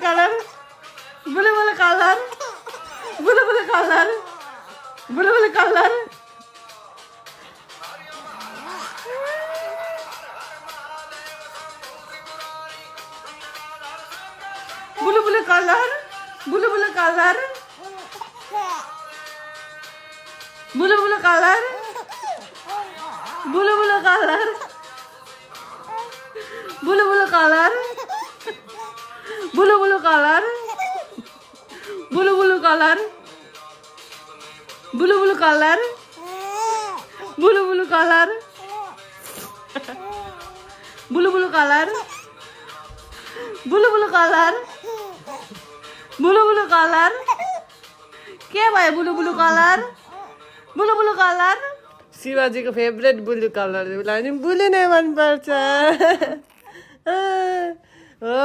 colour बुले बुले colour बुले बुले कलर बुले बुले कलर बुले बुले कलर बुले बुले कलर बुले बुले कलर बुले बुले कलर बुले बुले कलर बुले बुले कलर बुले बुले कलर बुले बुले कलर बुले बुले कलर बुले बुले कलर बुले बुले कलर बुले बुले कलर के भयो blue blue colour blue blue colour शिवाजीको फेभरेट बुलु कलर उसलाई नि बुलु नै मनपर्छ हो